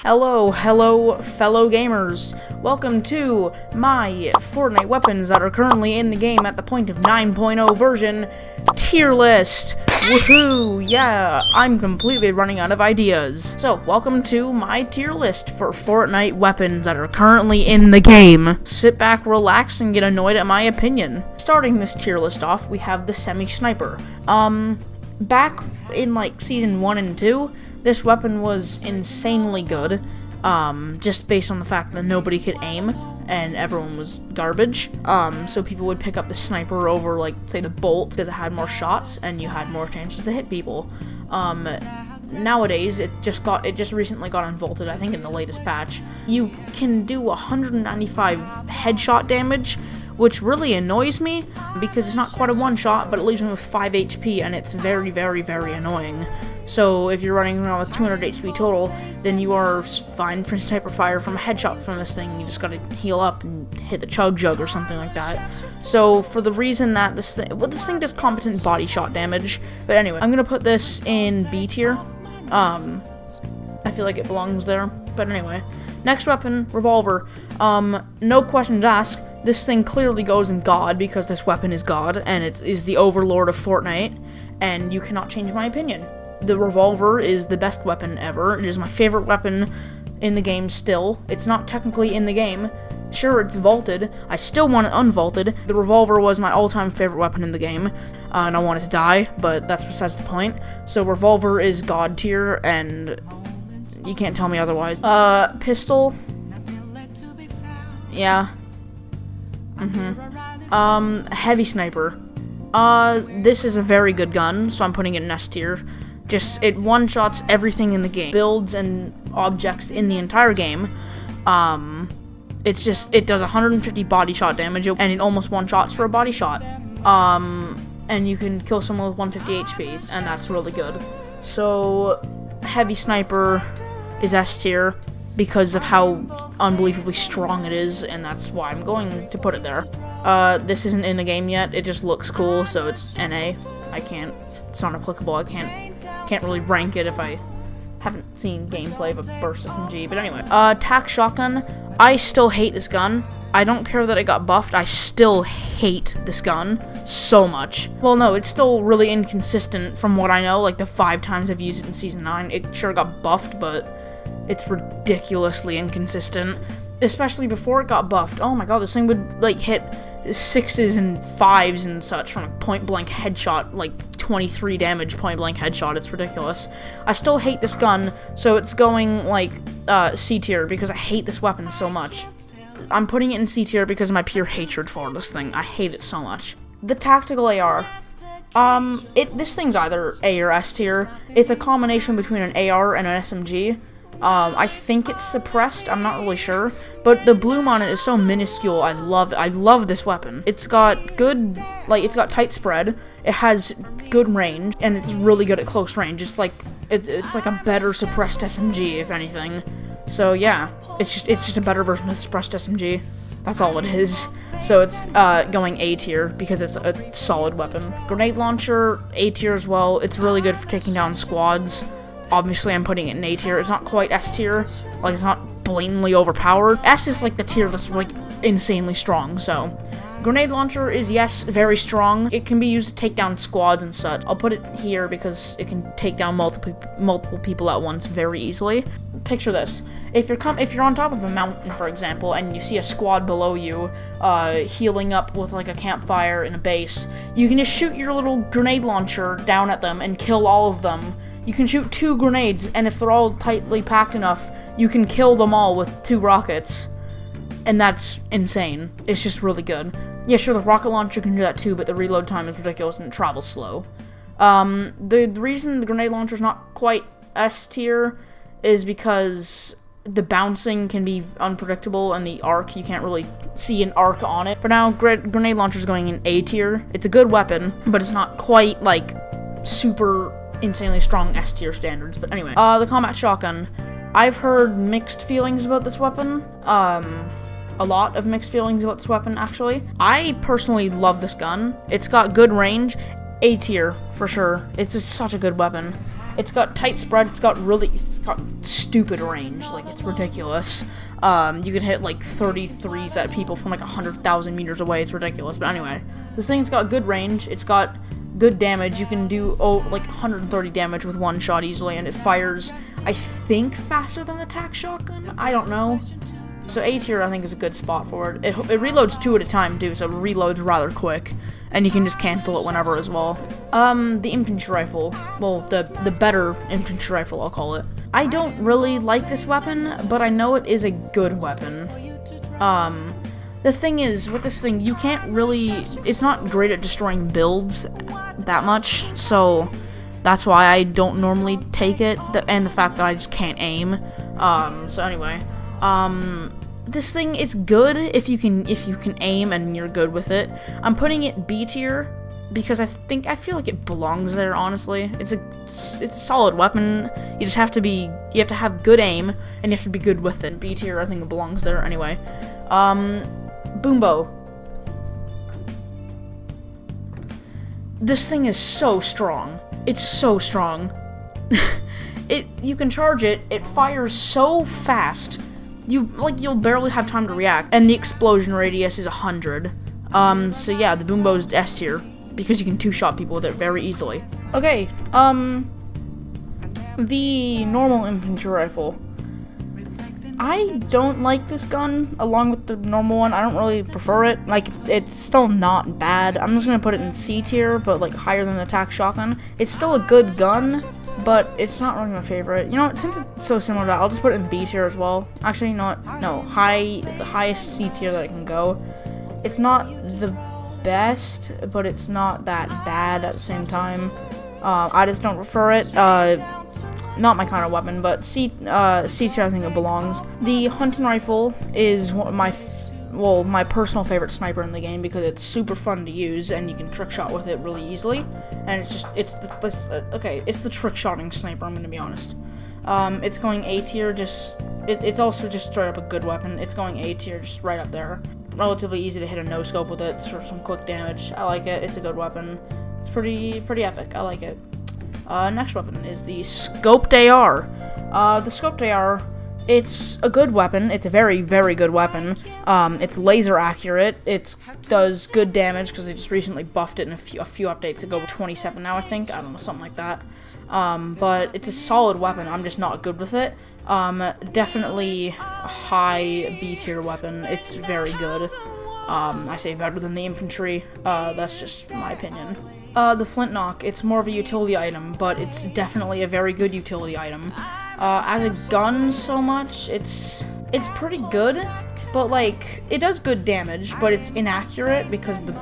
Hello, fellow gamers. Welcome to my Fortnite weapons that are currently in the game at the point of 9.0 version tier list. Woohoo! Yeah, I'm completely running out of ideas. So, welcome to my tier list for Fortnite weapons that are currently in the game. Sit back, relax, and get annoyed at my opinion. Starting this tier list off, we have the semi-sniper. Back in like season 1 and 2, this weapon was insanely good, just based on the fact that nobody could aim and everyone was garbage. So people would pick up the sniper over, like, say, the bolt because it had more shots and you had more chances to hit people. Nowadays, it just recently got unvaulted, I think in the latest patch. You can do 195 headshot damage, which really annoys me because it's not quite a one-shot, but it leaves me with 5 HP, and it's very, very, very annoying. So if you're running around with 200 HP total, then you are fine for sniper fire from a headshot from this thing. You just gotta heal up and hit the chug jug or something like that. So for the reason that this thing does competent body shot damage, but anyway, I'm gonna put this in B tier. I feel like it belongs there, but anyway. Next weapon, revolver. No questions asked. This thing clearly goes in God because this weapon is God, and it is the overlord of Fortnite, and you cannot change my opinion. The revolver is the best weapon ever. It is my favorite weapon in the game still. It's not technically in the game. Sure, it's vaulted. I still want it unvaulted. The revolver was my all-time favorite weapon in the game, and I want it to die, but that's besides the point. So revolver is God tier, and you can't tell me otherwise. Pistol. Yeah. Heavy sniper. This is a very good gun, so I'm putting it in S tier. Just, it one-shots everything in the game. Builds and objects in the entire game. It does 150 body shot damage, and it almost one-shots for a body shot. And you can kill someone with 150 HP, and that's really good. So, heavy sniper is S tier because of how unbelievably strong it is, and that's why I'm going to put it there. This isn't in the game yet, it just looks cool, so it's NA. It's not applicable, I can't really rank it if I haven't seen gameplay of a burst SMG, but anyway. Tac shotgun, I still hate this gun. I don't care that it got buffed, I still hate this gun so much. Well, no, it's still really inconsistent from what I know, like the 5 times I've used it in Season 9. It sure got buffed, but it's ridiculously inconsistent, especially before it got buffed. Oh my god, this thing would, like, hit 6s and 5s and such from a point-blank headshot, like 23 damage point-blank headshot. It's ridiculous. I still hate this gun, so it's going, like, C tier, because I hate this weapon so much. I'm putting it in C tier because of my pure hatred for this thing. I hate it so much. The tactical AR. This thing's either A or S tier. It's a combination between an AR and an SMG. I think it's suppressed, I'm not really sure, but the bloom on it is so minuscule. I love this weapon. It's got good, it's got tight spread, it has good range, and it's really good at close range. It's like a better suppressed SMG, if anything. So yeah, it's just a better version of suppressed SMG. That's all it is. So it's going A tier because it's a solid weapon. Grenade launcher, A tier as well. It's really good for taking down squads. Obviously, I'm putting it in A tier. It's not quite S tier. Like, it's not blatantly overpowered. S is, like, the tier that's, like, insanely strong, so. Grenade launcher is, yes, very strong. It can be used to take down squads and such. I'll put it here because it can take down multiple people at once very easily. Picture this. If you're on top of a mountain, for example, and you see a squad below you, healing up with, like, a campfire in a base, you can just shoot your little grenade launcher down at them and kill all of them. You can shoot 2 grenades, and if they're all tightly packed enough, you can kill them all with 2 rockets. And that's insane. It's just really good. Yeah, sure, the rocket launcher can do that too, but the reload time is ridiculous and it travels slow. The reason the grenade launcher is not quite S tier is because the bouncing can be unpredictable, and the arc, you can't really see an arc on it. For now, grenade launcher is going in A tier. It's a good weapon, but it's not quite, like, super insanely strong S tier standards. But anyway, the combat shotgun. I've heard mixed feelings about this weapon. A lot of mixed feelings about this weapon, actually. I personally love this gun. It's got good range. A tier, for sure. It's such a good weapon. It's got tight spread, it's got really got stupid range, like, it's ridiculous. You can hit, like, 33s at people from, like, 100,000 meters away, it's ridiculous. But anyway, this thing's got good range, it's got good damage. You can do, like, 130 damage with one shot easily, and it fires, I think, faster than the tac shotgun? I don't know. So A tier, I think, is a good spot for it. It reloads 2 at a time, too, so it reloads rather quick. And you can just cancel it whenever as well. The infantry rifle. Well, the better infantry rifle, I'll call it. I don't really like this weapon, but I know it is a good weapon. The thing is, with this thing, you can't really... It's not great at destroying builds that much, so that's why I don't normally take it. And the fact that I just can't aim. So anyway... this thing, it's good if you can aim and you're good with it. I'm putting it B tier because I feel like it belongs there, honestly. It's a solid weapon. You have to have good aim and you have to be good with it. B tier, I think it belongs there anyway. Boombo. This thing is so strong. It's so strong. You can charge it, it fires so fast. You'll barely have time to react, and the explosion radius is 100. So yeah, the Boombo's S tier, because you can two-shot people with it very easily. Okay, the normal infantry rifle. I don't like this gun, along with the normal one. I don't really prefer it. Like, it's still not bad. I'm just gonna put it in C tier, but, like, higher than the tac shotgun. It's still a good gun, but it's not really my favorite. You know what, since it's so similar to that, I'll just put it in B tier as well. Actually, no, the highest C tier that I can go. It's not the best, but it's not that bad at the same time. I just don't prefer it. Not my kind of weapon, but C tier, I think it belongs. The hunting rifle is one of my personal favorite sniper in the game because it's super fun to use and you can trick shot with it really easily. And it's the trick shotting sniper, I'm gonna be honest. It's going A tier, it's also just straight up a good weapon. It's going A tier, just right up there. Relatively easy to hit a no scope with it for some quick damage. I like it, it's a good weapon. It's pretty epic, I like it. Next weapon is the Scoped AR. The Scoped AR, it's a good weapon. It's a very, very good weapon. It's laser accurate. It does good damage because they just recently buffed it in a few updates ago. 27 now, I think. I don't know, something like that. But it's a solid weapon. I'm just not good with it. Definitely a high B tier weapon. It's very good. I say better than the infantry. That's just my opinion. The Flintlock, it's more of a utility item, but it's definitely a very good utility item. As a gun, so much, it's pretty good, but, like, it does good damage, but it's inaccurate because the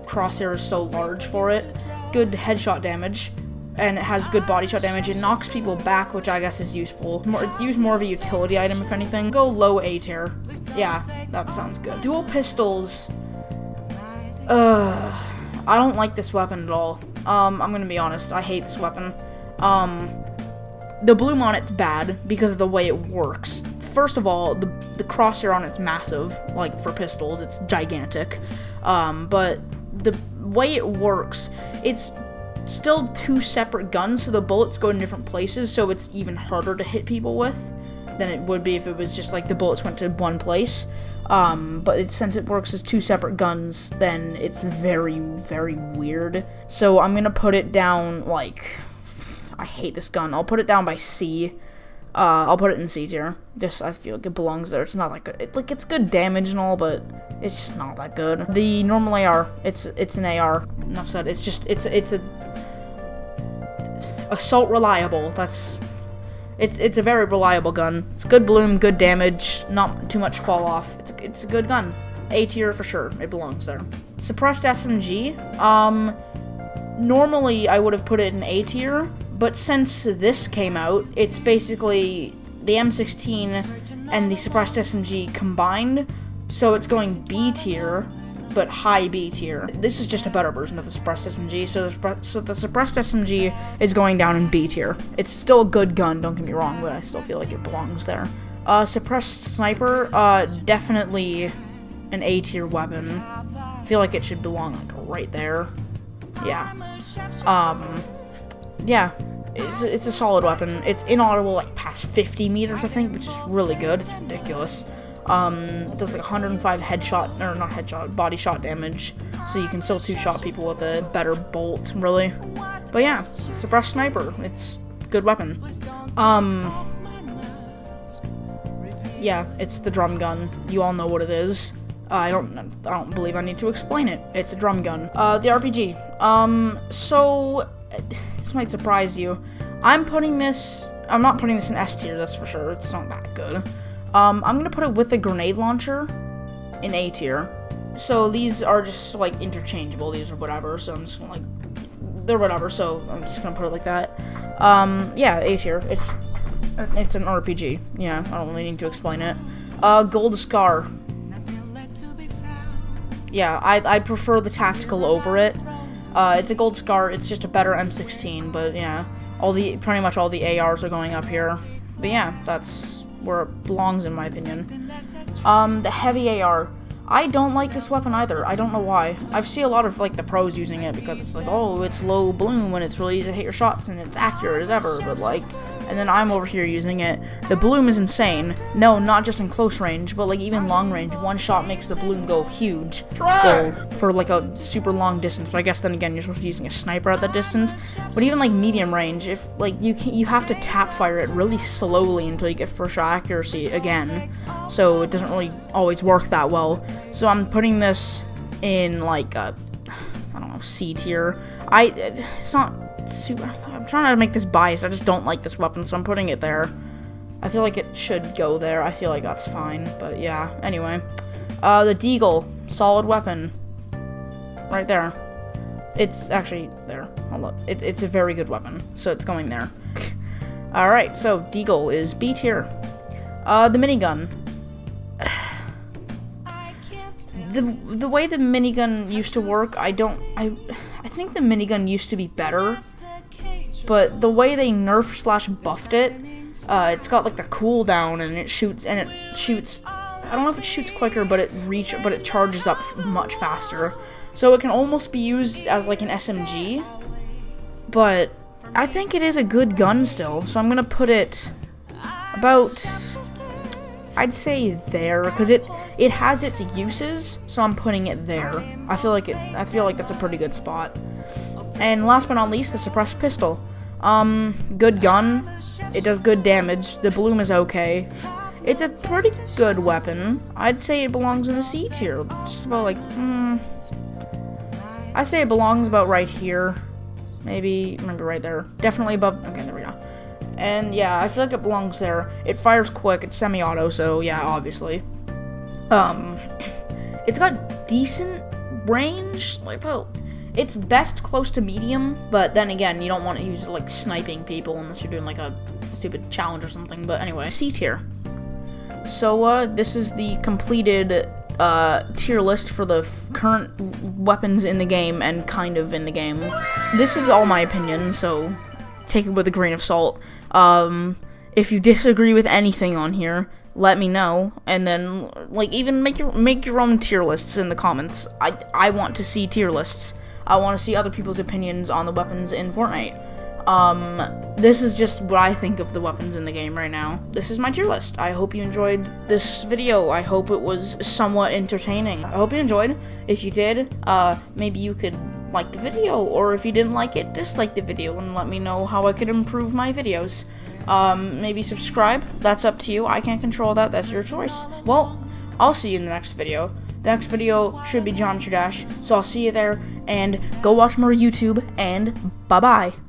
crosshair is so large for it. Good headshot damage, and it has good body shot damage. It knocks people back, which I guess is useful. It's used more of a utility item, if anything. Go low A tier. Yeah, that sounds good. Dual pistols. I don't like this weapon at all. I'm gonna be honest, I hate this weapon. The bloom on it's bad because of the way it works. First of all, the crosshair on it's massive, like for pistols, it's gigantic. But the way it works, it's still 2 separate guns, so the bullets go in different places, so it's even harder to hit people with than it would be if it was just like the bullets went to one place. But since it works as 2 separate guns, then it's very, very weird. So I'm gonna put it down, like, I hate this gun. I'll put it down by C. I'll put it in C tier. Just, I feel like it belongs there. It's not that good. It's good damage and all, but it's just not that good. The normal AR, it's an AR. Enough said. It's a assault reliable. It's a very reliable gun. It's good bloom, good damage, not too much fall off. It's a good gun. A tier for sure. It belongs there. Suppressed SMG. Normally I would have put it in A tier, but since this came out, it's basically the M16 and the suppressed SMG combined, so it's going B tier, but high B tier. This is just a better version of the suppressed SMG, so the suppressed SMG is going down in B tier. It's still a good gun, don't get me wrong, but I still feel like it belongs there. Suppressed sniper, definitely an A tier weapon. I feel like it should belong, like, right there. Yeah. Yeah. it's a solid weapon. It's inaudible like past 50 meters, I think, which is really good. It's ridiculous. It does like 105 headshot, or not headshot, body shot damage, so you can still two-shot people with a better bolt, really. But yeah, suppressed sniper, it's a good weapon. Yeah, it's the drum gun. You all know what it is. I don't believe I need to explain it. It's a drum gun. The RPG. So this might surprise you. I'm not putting this in S tier, that's for sure. It's not that good. I'm gonna put it with a grenade launcher in A tier. So these are just like interchangeable. These are whatever. So I'm just gonna they're whatever. So I'm just gonna put it like that. Yeah, A tier. It's an RPG. Yeah, I don't really need to explain it. Gold Scar. Yeah, I prefer the tactical over it. It's a Gold Scar. It's just a better M16. But yeah, pretty much all the ARs are going up here. But yeah, that's where it belongs in my opinion. The heavy AR. I don't like this weapon either. I don't know why. I've seen a lot of like the pros using it because it's like, oh, it's low bloom and it's really easy to hit your shots and it's accurate as ever. But like, and then I'm over here using it. The bloom is insane. No, not just in close range, but like even long range. One shot makes the bloom go huge. Go for like a super long distance. But I guess then again, you're supposed to be using a sniper at that distance. But even like medium range, if like you have to tap fire it really slowly until you get first shot accuracy again. So it doesn't really always work that well. So I'm putting this in like I don't know, C tier. It's not super. I'm trying to make this biased. I just don't like this weapon, so I'm putting it there. I feel like it should go there. I feel like that's fine, but yeah. Anyway, the Deagle, solid weapon, right there. It's actually there. Hold up. It's a very good weapon, so it's going there. All right, so Deagle is B tier. The minigun. The way the minigun used to work, I think the minigun used to be better, but the way they nerfed/buffed it, it's got like the cooldown and it shoots. I don't know if it shoots quicker, but it charges up much faster. So it can almost be used as like an SMG, but I think it is a good gun still. So I'm gonna put it about, I'd say there, because it has its uses, so I'm putting it there. I feel like that's a pretty good spot. And last but not least, the suppressed pistol. Good gun. It does good damage. The bloom is okay. It's a pretty good weapon. I'd say it belongs in the C tier. Just about like, I say it belongs about right here. Maybe right there. Definitely above. Okay, there we go. And yeah, I feel like it belongs there. It fires quick. It's semi-auto, so yeah, obviously. It's got decent range. Like, well, it's best close to medium, but then again, you don't want to use it like sniping people unless you're doing like a stupid challenge or something. But anyway, C tier. So this is the completed tier list for the current weapons in the game and kind of in the game. This is all my opinion, so take it with a grain of salt. If you disagree with anything on here, let me know, and then like even make your own tier lists in the comments. I want to see tier lists. I want to see other people's opinions on the weapons in Fortnite. This is just what I think of the weapons in the game right now. This is my tier list. I hope you enjoyed this video. I hope it was somewhat entertaining. I hope you enjoyed. If you did, maybe you could like the video, or if you didn't like it, dislike the video and let me know how I could improve my videos. Maybe subscribe. That's up to you. I can't control that. That's your choice. Well, I'll see you in the next video. The next video should be Geometry Dash, so I'll see you there, and go watch more YouTube, and bye-bye.